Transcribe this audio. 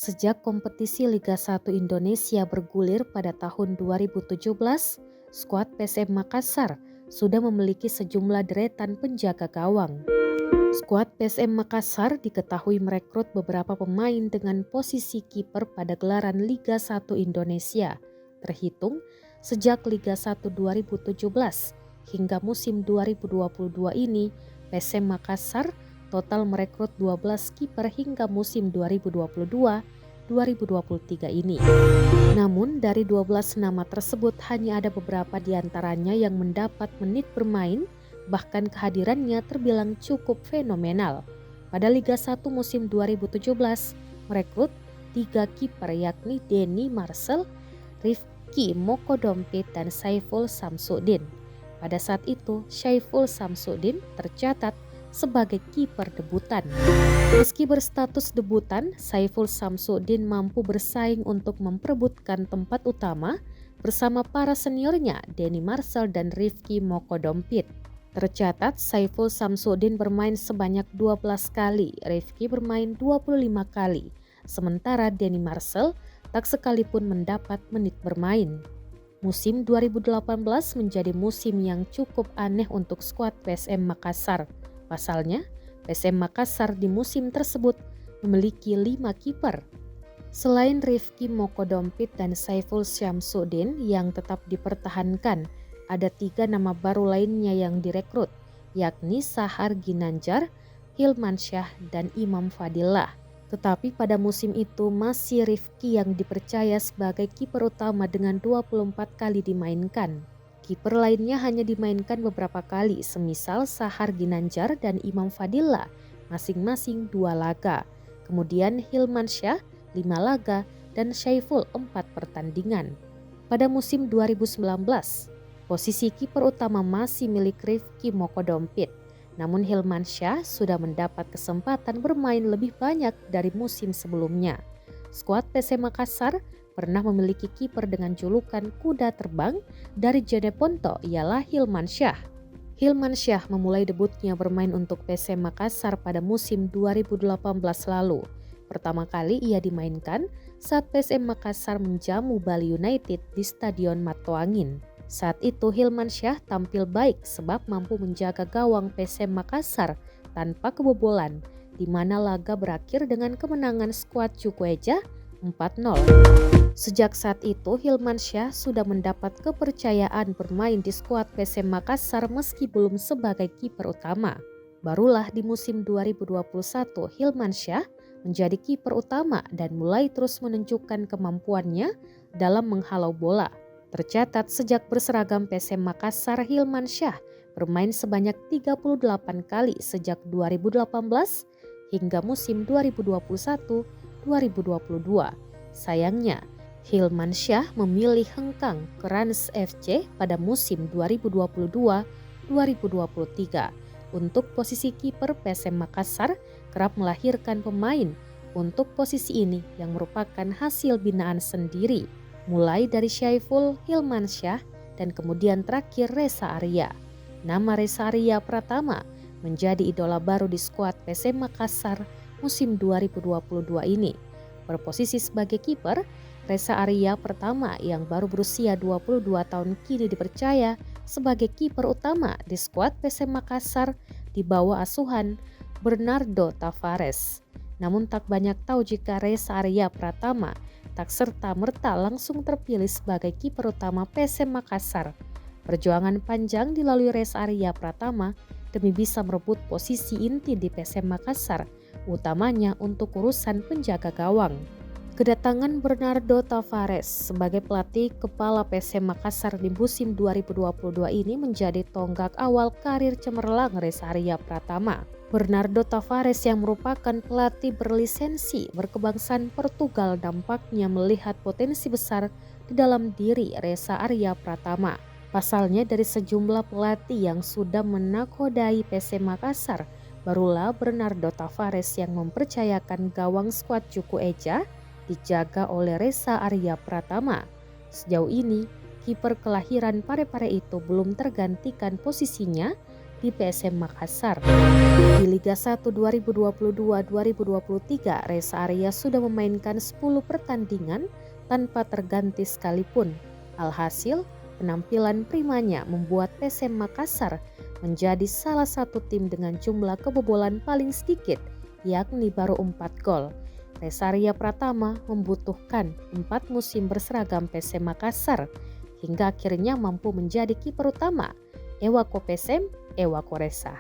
Sejak kompetisi Liga 1 Indonesia bergulir pada tahun 2017, skuad PSM Makassar sudah memiliki sejumlah deretan penjaga gawang. Skuad PSM Makassar diketahui merekrut beberapa pemain dengan posisi kiper pada gelaran Liga 1 Indonesia, terhitung sejak Liga 1 2017 hingga musim 2022 ini. PSM Makassar total merekrut 12 kiper hingga musim 2022-2023 ini. Namun dari 12 nama tersebut hanya ada beberapa di antaranya yang mendapat menit bermain, bahkan kehadirannya terbilang cukup fenomenal. Pada Liga 1 musim 2017 merekrut 3 kiper yakni Denny Marcel, Rifki Mokodompit dan Saiful Samsudin. Pada saat itu Saiful Samsudin tercatat sebagai kiper debutan. Meski berstatus debutan, Saiful Samsudin mampu bersaing untuk memperebutkan tempat utama bersama para seniornya Denny Marcel dan Rifki Mokodompit. Tercatat Saiful Samsudin bermain sebanyak 12 kali, Rifki bermain 25 kali, sementara Denny Marcel tak sekalipun mendapat menit bermain. Musim 2018 menjadi musim yang cukup aneh untuk skuad PSM Makassar. Pasalnya, PSM Makassar di musim tersebut memiliki 5 kiper. Selain Rifki Mokodompit dan Saiful Syamsuddin yang tetap dipertahankan, ada 3 nama baru lainnya yang direkrut, yakni Sahar Ginanjar, Hilmansyah, dan Imam Fadillah. Tetapi pada musim itu masih Rifki yang dipercaya sebagai kiper utama dengan 24 kali dimainkan. Kiper lainnya hanya dimainkan beberapa kali, semisal Sahar Ginanjar dan Imam Fadillah masing-masing 2 laga. Kemudian Hilmansyah 5 laga dan Syaiful 4 pertandingan. Pada musim 2019, posisi kiper utama masih milik Rifki Mokodompit. Namun Hilmansyah sudah mendapat kesempatan bermain lebih banyak dari musim sebelumnya. Skuad PSM Makassar pernah memiliki kiper dengan julukan kuda terbang dari Jeneponto ialah Hilmansyah. Hilmansyah memulai debutnya bermain untuk PSM Makassar pada musim 2018 lalu. Pertama kali ia dimainkan saat PSM Makassar menjamu Bali United di Stadion Matoangin. Saat itu Hilmansyah tampil baik sebab mampu menjaga gawang PSM Makassar tanpa kebobolan, di mana laga berakhir dengan kemenangan skuad Cukueja 4-0. Sejak saat itu Hilmansyah sudah mendapat kepercayaan bermain di skuad PSM Makassar meski belum sebagai kiper utama. Barulah di musim 2021 Hilmansyah menjadi kiper utama dan mulai terus menunjukkan kemampuannya dalam menghalau bola. Tercatat sejak berseragam PSM Makassar, Hilmansyah bermain sebanyak 38 kali sejak 2018 hingga musim 2021-2022. Sayangnya, Hilmansyah memilih hengkang ke Rans FC pada musim 2022-2023. Untuk posisi kiper PSM Makassar kerap melahirkan pemain untuk posisi ini yang merupakan hasil binaan sendiri, mulai dari Syaiful, Hilmansyah, dan kemudian terakhir Reza Arya. Nama Reza Arya Pratama menjadi idola baru di skuad PSM Makassar musim 2022 ini. Berposisi sebagai kiper, Reza Arya Pratama yang baru berusia 22 tahun kini dipercaya sebagai kiper utama di skuad PSM Makassar di bawah asuhan Bernardo Tavares. Namun tak banyak tahu jika Reza Arya Pratama tak serta-merta langsung terpilih sebagai kiper utama PSM Makassar. Perjuangan panjang dilalui Reza Arya Pratama demi bisa merebut posisi inti di PSM Makassar, utamanya untuk urusan penjaga gawang. Kedatangan Bernardo Tavares sebagai pelatih kepala PSM Makassar di musim 2022 ini menjadi tonggak awal karir cemerlang Reza Arya Pratama. Bernardo Tavares yang merupakan pelatih berlisensi berkebangsaan Portugal nampaknya melihat potensi besar di dalam diri Reza Arya Pratama. Pasalnya dari sejumlah pelatih yang sudah menakodai PSM Makassar, barulah Bernardo Tavares yang mempercayakan gawang skuad Cukueja dijaga oleh Reza Arya Pratama. Sejauh ini, kiper kelahiran Parepare itu belum tergantikan posisinya di PSM Makassar. Di Liga 1 2022-2023, Reza Arya sudah memainkan 10 pertandingan tanpa terganti sekalipun. Alhasil, penampilan primanya membuat PSM Makassar menjadi salah satu tim dengan jumlah kebobolan paling sedikit, yakni baru 4 gol. Reza Arya Pratama membutuhkan 4 musim berseragam PSM Makassar hingga akhirnya mampu menjadi kiper utama Ewako PSM, Ewako Reza.